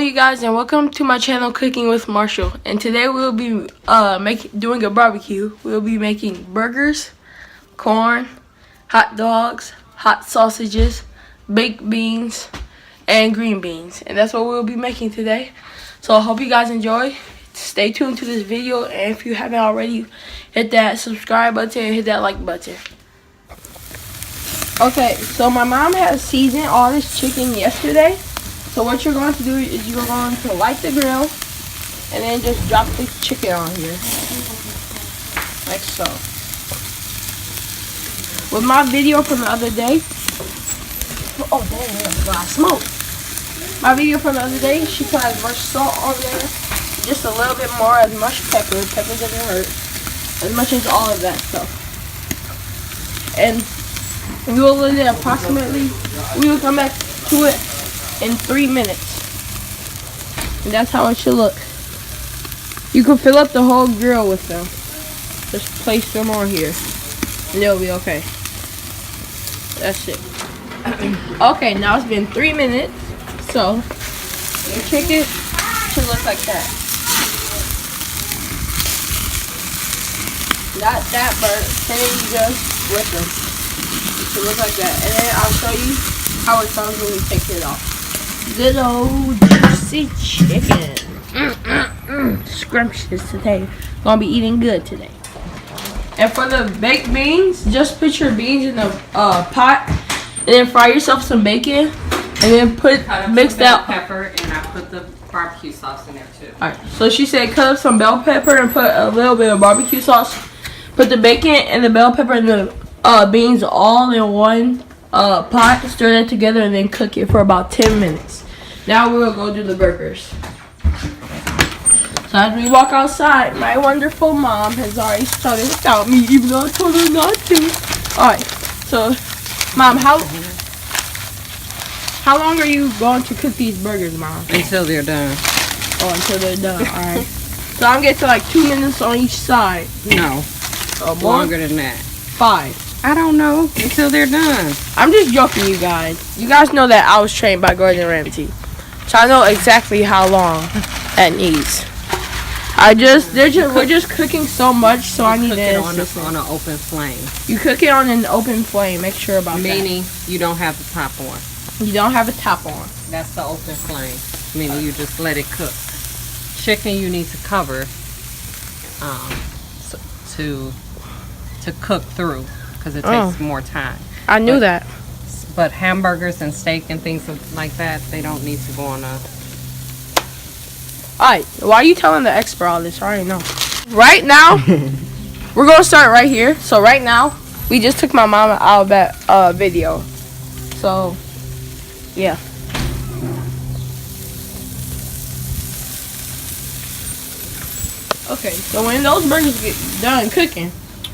you guys, and welcome to my channel Cooking with Marshall. And today we'll be doing a barbecue. We'll be making burgers, corn, hot dogs, hot sausages, baked beans, and green beans. And that's what we'll be making today. So I hope you guys enjoy. Stay tuned to this video, and if you haven't already, hit that subscribe button and hit that like button. Okay, so my mom has seasoned all this chicken yesterday. So what you're going to do is you're going to light the grill and then just drop the chicken on here, like so. With my video from the other day, oh dang, there's a lot of smoke. My video from the other day, she put as much salt on there, just a little bit more, as much pepper. Pepper doesn't hurt, as much as all of that stuff. And we will let it approximately, we will come back to it in 3 minutes. And that's how it should look. You can fill up the whole grill with them. Just place them on here and they'll be okay. That's it. Okay, now it's been 3 minutes. So your chicken should look like that. Not that burnt. And then you just flip them. It should look like that. And then I'll show you how it sounds when we take it off. Good old juicy chicken. Scrumptious today. Gonna be eating good today. And for the baked beans, just put your beans in the pot and then fry yourself some bacon and then mix that pepper, and I put the barbecue sauce in there too. Alright, so she said cut up some bell pepper and put a little bit of barbecue sauce. Put the bacon and the bell pepper and the beans all in one pot, stir that together, and then cook it for about 10 minutes. Now we'll go do the burgers. So as we walk outside, my wonderful mom has already started without me, even though I told her not to. Alright, so Mom, how long are you going to cook these burgers, Mom? Until they're done. Oh, until they're done. Alright. So I'm getting to like 2 minutes on each side. No. Longer than that. 5. I don't know. Until they're done. I'm just joking, you guys. You guys know that I was trained by Gordon Ramsay. So I know exactly how long that needs. We're just cooking so much, so I need to cook it on an open flame. You cook it on an open flame. Make sure about that. Meaning you don't have the top on. You don't have a top on. That's the open flame. Meaning you just let it cook. Chicken you need to cover to cook through, because it takes more time. I knew that. But hamburgers and steak and things like that, they don't need to go on a... Alright, why are you telling the expert all this? I already know. Right now, we're going to start right here. So right now, we just took my mama out of that video. So, yeah. Okay, so when those burgers get done cooking,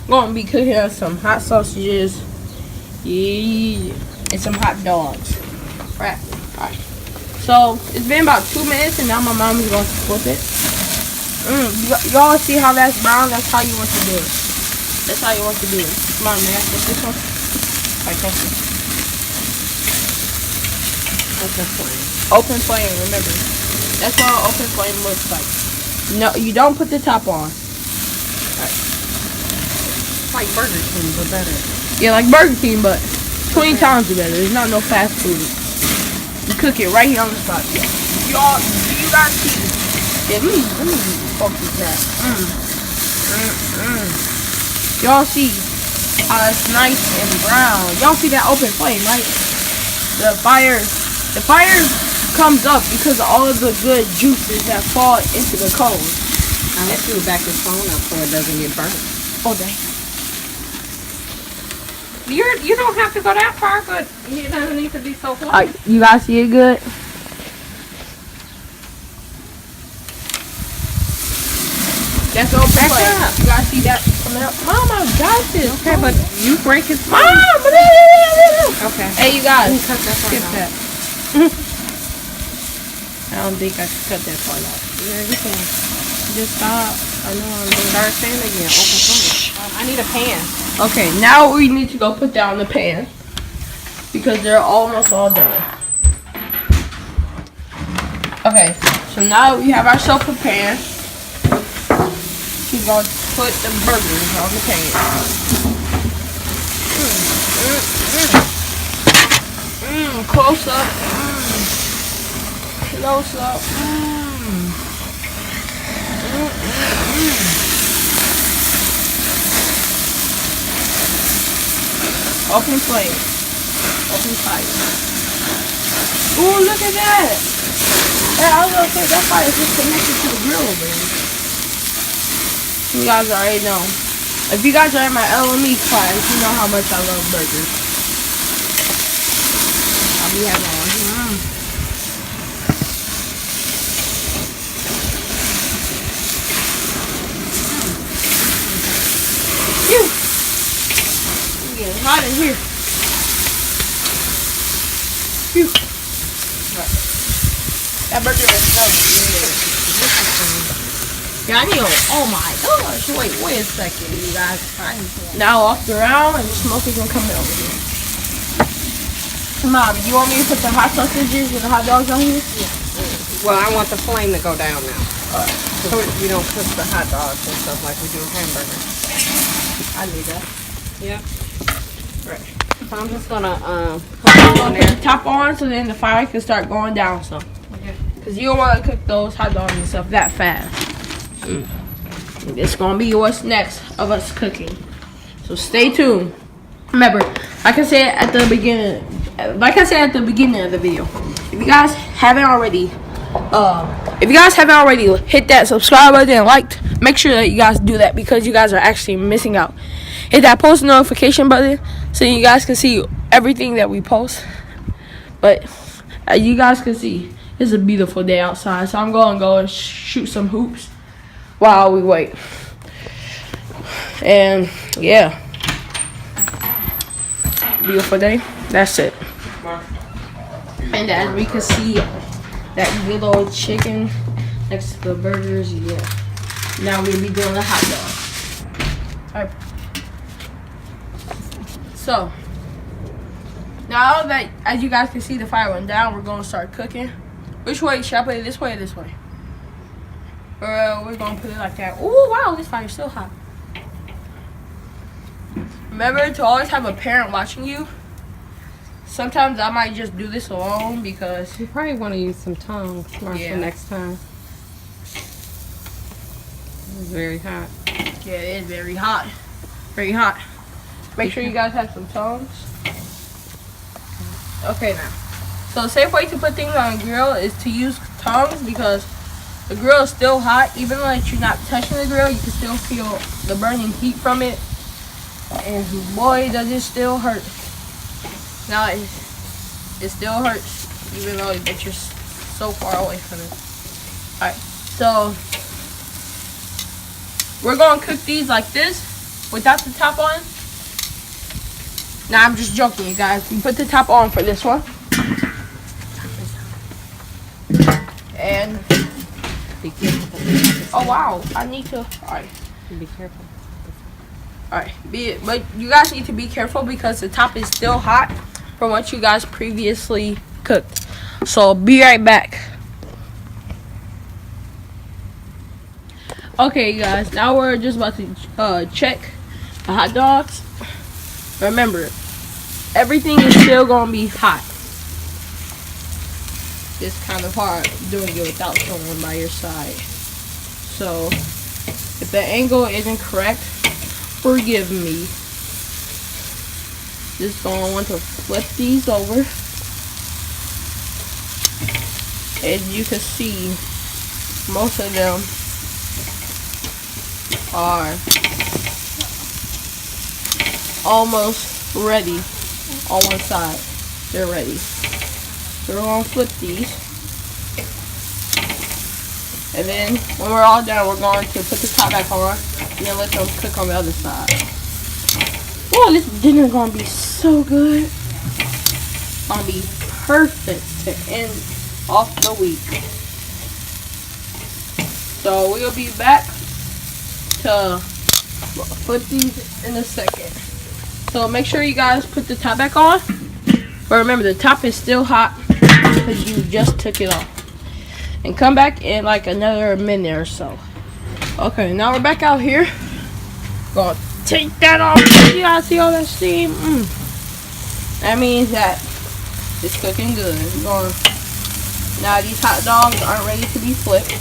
we're going to be cooking up some hot sausages. Yeah. And some hot dogs. Right. Alright. So it's been about 2 minutes, and now my mom is going to flip it. Y'all see how that's brown? That's how you want to do it. That's how you want to do it. Come on, man. Get this one. Alright, thank you. Open flame. Open flame, remember. That's what an open flame looks like. No, you don't put the top on. Alright. Like Burger King, but better. Yeah, like Burger King, but 20 times better. There's not no fast food. You cook it right here on the spot. Y'all, do you guys see? Yeah, let me focus that. Y'all see how it's nice and brown. Y'all see that open flame, right? The fire comes up because of all of the good juices that fall into the coals. I let you back this phone up so it doesn't get burnt. Oh, dang. You don't have to go that far, but it doesn't need to be so close. You guys see it good? That's all back up. You guys see that coming up? Mama, got this. Okay, but you break it. Mom! Okay. Hey, you guys. Cut that part Skip out. that. I don't think I should cut that part out. Yeah, you can. Just stop. I know I'm doing. Start saying again. Open flame. I need a pan. Okay, now we need to go put down the pan because they're almost all done. Okay, so now we have ourselves prepared. She's going to put the burgers on the pan. Close up. Close up. Open flame. Open fire. Ooh, look at that. Yeah, I was gonna say that fire is just connected to the grill over there. You guys already know. If you guys are in my LME class, you know how much I love burgers. I'll be having one. Phew. It's getting hot in here. Phew. That burger is so good. Yeah, I need oh my gosh. Wait a second, you guys. Now off the round and the smoke is gonna come over here. Mom, you want me to put the hot sausages and the hot dogs on here? Yeah. Well, I want the flame to go down now. So you don't cook the hot dogs and stuff like we do hamburgers. I need that. Yeah. Right. So I'm just gonna put it on there. Top on so then the fire can start going down some. Because you don't want to cook those hot dogs and stuff that fast. It's going to be what's next of us cooking. So stay tuned. Remember, like I said at the beginning of the video, if you guys haven't already hit that subscribe button and liked, make sure that you guys do that because you guys are actually missing out. Hit that post notification button so you guys can see everything that we post. But as you guys can see, it's a beautiful day outside, so I'm going to go and shoot some hoops while we wait. And yeah, beautiful day. That's it. And as we can see, that good old chicken next to the burgers. Yeah. Now we'll be doing the hot dog. Alright. So now that, as you guys can see, the fire went down, we're going to start cooking. Which way? Should I put it this way or this way? Or we're going to put it like that. Oh, wow, this fire's still hot. Remember to always have a parent watching you. Sometimes I might just do this alone because... You probably want to use some tongs, Marcia, next time. It's very hot. Yeah, it is very hot. Very hot. Make sure you guys have some tongs. Okay, now. So the safe way to put things on a grill is to use tongs because the grill is still hot. Even though you're not touching the grill, you can still feel the burning heat from it. And boy, does it still hurt. Now it still hurts, even though that you're so far away from it. Alright, so we're going to cook these like this without the top on. Now I'm just joking, you guys. You put the top on for this one. And be careful. oh wow, I need to. Alright. Be careful. Alright, but you guys need to be careful because the top is still hot from what you guys previously cooked. So be right back. Okay, you guys. Now we're just about to check the hot dogs. Remember, everything is still gonna be hot. It's kind of hard doing it without someone by your side. So, if the angle isn't correct, forgive me. Just gonna want to flip these over. As you can see, most of them are almost ready on one side. They're ready. So we're gonna flip these. And then when we're all done, we're going to put the top back on and then let them cook on the other side. Oh, this dinner is gonna be so good. It's gonna be perfect to end off the week. So we'll be back to flip these in a second. So make sure you guys put the top back on. But remember, the top is still hot because you just took it off. and come back in like another minute or so. Okay, now we're back out here. Gonna take that off. You guys see all that steam? That means that it's cooking good. Now these hot dogs aren't ready to be flipped.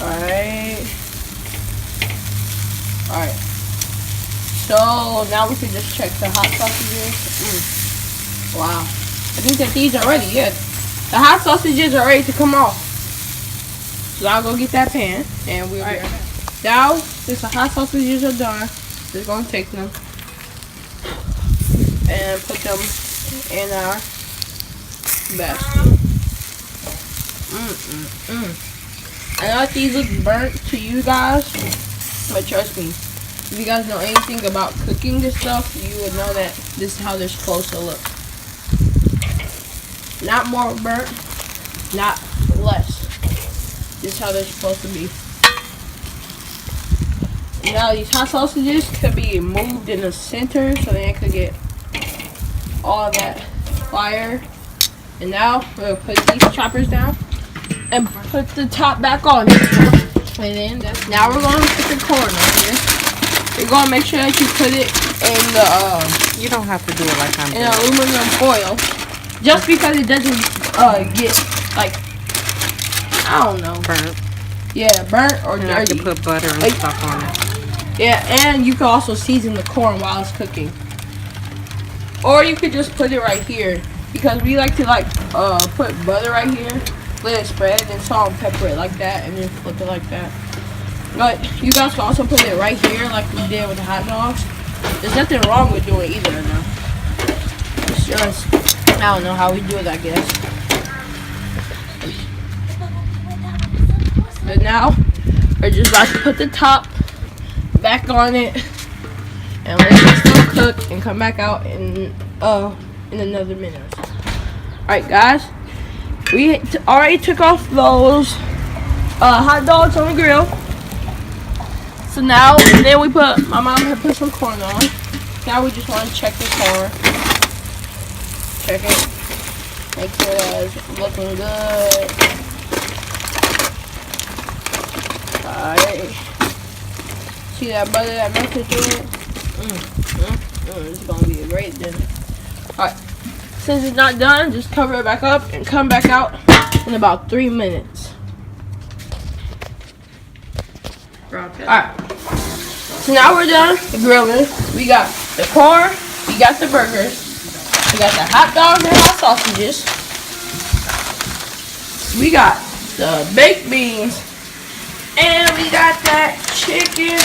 Alright. So now we can just check the hot sausages. Wow. I think that these are ready. Yeah. The hot sausages are ready to come off. So I'll go get that pan and we'll be right back. Now, since the hot sausages are done, we're going to take them and put them in our basket. I know that these look burnt to you guys, but trust me, if you guys know anything about cooking this stuff, you would know that this is how they're supposed to look. Not more burnt, not less. This is how they're supposed to be. Now these hot sausages could be moved in the center so they could get all that fire. And now we'll put these choppers down and put the top back on. And then now we're going to put the corn on here. You're going to make sure that you put it in the you don't have to do it like I'm doing. In aluminum foil, just because it doesn't get like, I don't know, burnt. Yeah, burnt or dirty. You can put butter and stuff on it. Yeah, and you can also season the corn while it's cooking. Or you could just put it right here, because we like to put butter right here, let it spread, and salt and pepper it like that, and then flip it like that. But you guys can also put it right here like we did with the hot dogs. There's nothing wrong with doing either though. It's just, I don't know how we do it, I guess. But now, we're just about to put the top back on it and let it still cook and come back out in another minute. Alright guys, we already took off those hot dogs on the grill. So now, and then my mom had put some corn on. Now we just want to check the corn. Check it. Make sure that it's looking good. Alright. See that butter that melted through it? It's going to be a great dinner. Alright. Since it's not done, just cover it back up and come back out in about 3 minutes. Alright. So now we're done grilling. We got the corn, we got the burgers, we got the hot dogs and hot sausages, we got the baked beans, and we got that chicken. It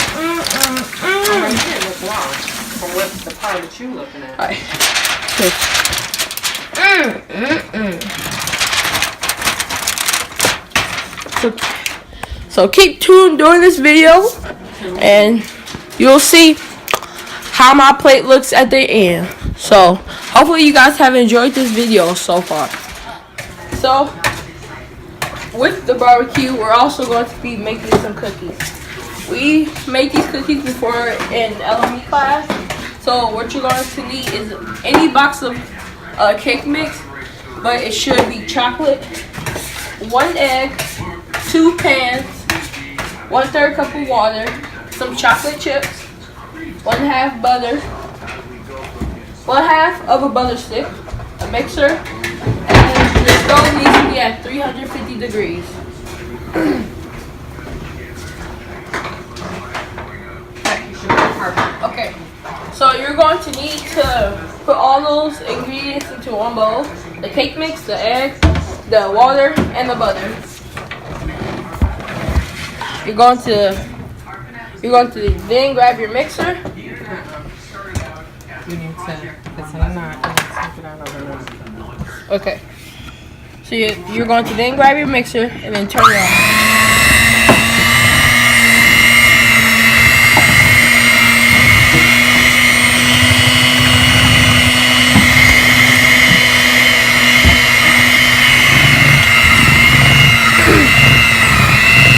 didn't look wrong from what the part that you looking at. Alright. So keep tuned during this video, and you'll see how my plate looks at the end. So hopefully you guys have enjoyed this video so far. So with the barbecue, we're also going to be making some cookies. We make these cookies before in LME class. So what you're going to need is any box of cake mix, but it should be chocolate, 1 egg, 2 pans, 1/3 cup of water, some chocolate chips, 1/2 butter, 1/2 of a butter stick, a mixer, and the stove needs to be at 350 degrees. Okay, so you're going to need to put all those ingredients into one bowl: the cake mix, the egg, the water, and the butter. You're going to then grab your mixer. You need to, it's in a knot, you need to take it out of the knot. Okay. So you're going to then grab your mixer and then turn it on.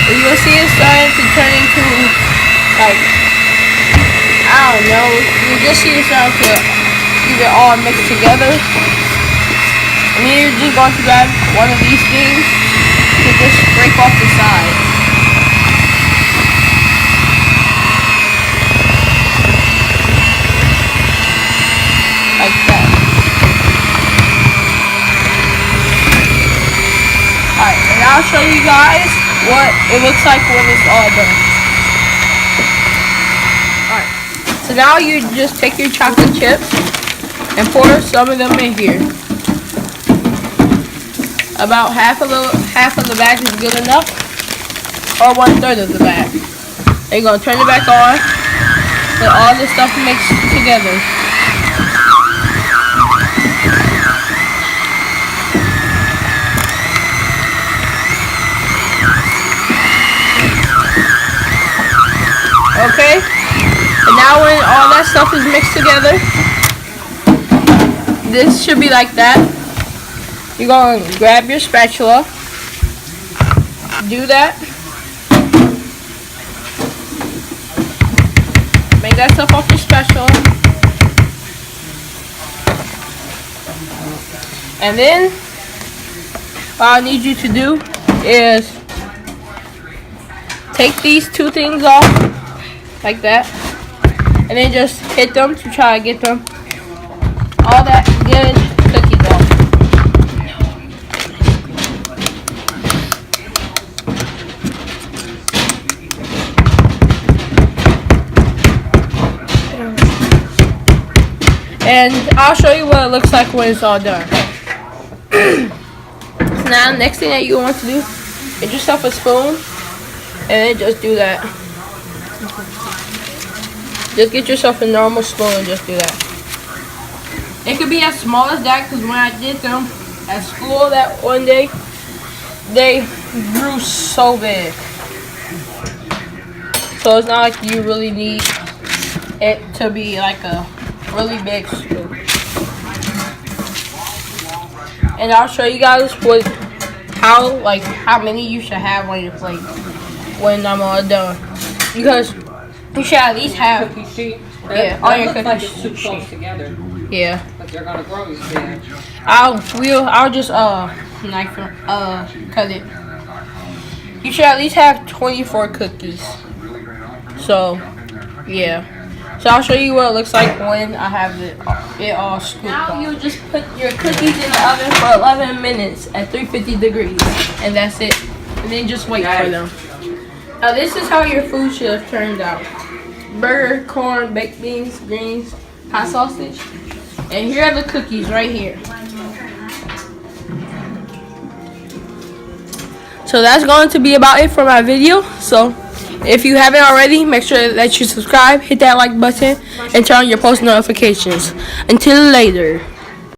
You'll see it starting to turn into, like, I don't know. You just see it starting to keep it all mixed together. And then you're just going to grab one of these things to just scrape off the side. Like that. Alright, and I'll show you guys what it looks like when it's all done. Alright, so now you just take your chocolate chips and pour some of them in here. About half of the bag is good enough, or 1/3 of the bag. Then you're gonna turn it back on, let all the stuff mix together. Okay, and now when all that stuff is mixed together, this should be like that. You're going to grab your spatula, do that, make that stuff off your spatula, and then what I need you to do is take these two things off, like that, and then just hit them to try to get them all that good cookies off. And I'll show you what it looks like when it's all done. So now, next thing that you want to do, get yourself a spoon, and then just do that. Just get yourself a normal spoon and just do that. It could be as small as that, because when I did them at school that one day, they grew so big. So it's not like you really need it to be like a really big scoop. And I'll show you guys how many you should have on your plate when I'm all done. Because you should at least have cookie sheet. on your cookie like it's too close together. Yeah. But they're gonna grow you big. I'll just cut it. You should at least have 24 cookies. So yeah. So I'll show you what it looks like when I have it all scooped up. Now you just put your cookies in the oven for 11 minutes at 350 degrees. And that's it. And then just wait for them. Now this is how your food should have turned out. Burger, corn, baked beans, greens, hot sausage. And here are the cookies right here. So that's going to be about it for my video. So if you haven't already, make sure that you subscribe, hit that like button, and turn on your post notifications. Until later.